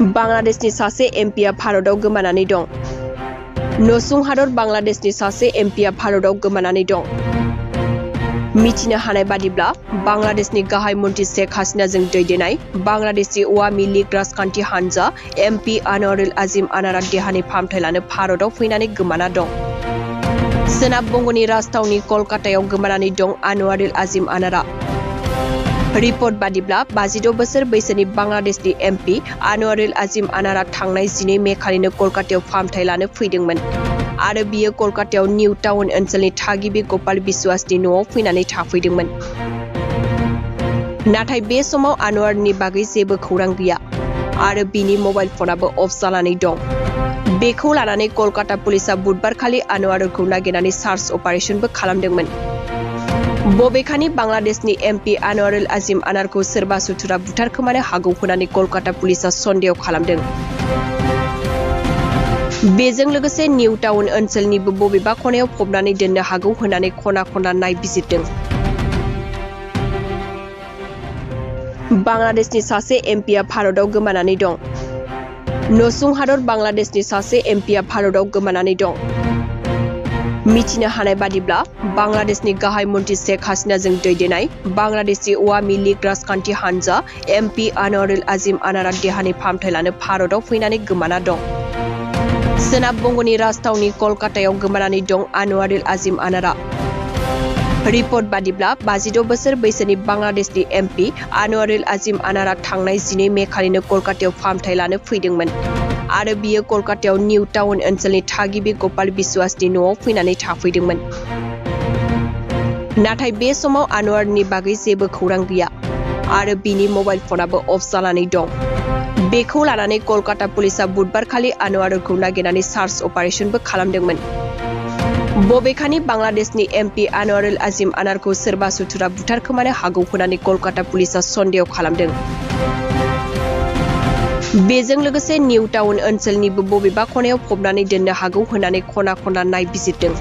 बांग्लादेशनि सासे एमपिआ भारताव गोमानानै दं। नसुं हादर बांग्लादेशनि सासे एमपिआ भारताव गोमानानै दं। मिथिनो हानाय बादिब्ला बांग्लादेशनि गाहाय मन्त्रि शेख हासिनाजों दैदेननाय बांग्लादेशि आवामि लीग राजखान्थि हानजा एमपि आनवारुल आजिम आनारा देहानि फाहामथाय लानो भारताव फैनानै गोमाना दं। सोनाब बंगनि राजथावनि कलकातायाव गोमानानै दं आनवारुल आजिम आनारा। रिपर्ट बादिब्ला 52 बोसोर बैसोनि बांग्लादेशनि एमपि आनवारुल आजिम आनारा थांनाय 12 मे खालिनो कलकातायाव फाहामथाय लानो फैदोंमोन आरो बियो कलकातायाव निउ टाउन ओनसोलनि थागिबि गपाल बिश्वासनि न'आव फैनानै थाफैदोंमोन। नाथाय बे समाव आनवारनि बागै जेबो खौरां गैया आरो बिनि मबाइल फनाबो अफ जानानै दं। बेखौ लानानै कलकाता पुलिसआ बुधबारखालि आनवारखौ नागिरनानै सार्च अपारेशनबो खालामदोंमोन। बबेखानि बांग्लादेशनि एमपि आनवारुल आजिम आनारखौ सोरबा सुथुरा बुथारखोमानो हागौ होननानै कलकाता पुलिसआ सन्देह खालामदों। बेजों लोगोसे निउ टाउन ओनसोलनिबो बबेबा खनायाव फबनानै दोननो हागौ होननानै खना खना नायबिजिरदों। बांग्लादेशनि सासे एमपिआ भारताव गोमानानै दं। नसुं हादर बांग्लादेशनि सासे एमपिआ भारताव गोमानानै दं। मिथिनो हानाय बादिब्ला बांग्लादेशनि गाहाय मन्त्रि शेख हासिनाजों दैदेननाय बांग्लादेशि आवामि लीग राजखान्थि हानजा एमपि आनवारुल आजिम आनारा देहानि फाहामथाय लानो भारताव फैनानै गोमाना दं। सोनाब बंगनि राजथावनि कलकातायाव गोमानानै दं आनवारुल आजिम आनारा। रिपर्ट बादिब्ला 52 बोसोर बैसोनि बांग्लादेशनि एमपि आनवारुल आजिम आनारा थांनाय 12 मे खालिनो कलकातायाव फाहामथाय लानो फैदोंमोन आरो बियो कलकातायाव निउ टाउन ओनसोलनि थागिबि गपाल बिश्वासनि न'आव फैनानै थाफैदोंमोन। नाथाय बे समाव आनवारनि बागै जेबो खौरां गैया आरो बिनि मबाइल फनाबो अफ जानानै दं। बेखौ लानानै कलकाता पुलिसआ बुधबारखालि आनवारखौ नागिरनानै सार्च अपारेशनबो खालामदोंमोन। बबेखानि बांग्लादेशनि एमपि आनवारुल आजिम आनारखौ सोरबा सुथुरा बुथारखोमानो हागौ होननानै कलकाता पुलिसआ सन्देह खालामदों। बेजों लोगोसे निउ टाउन ओनसोलनिबो बबेबा खनायाव फबनानै दोननो हागौ होननानै खना खना नायबिजिरदों।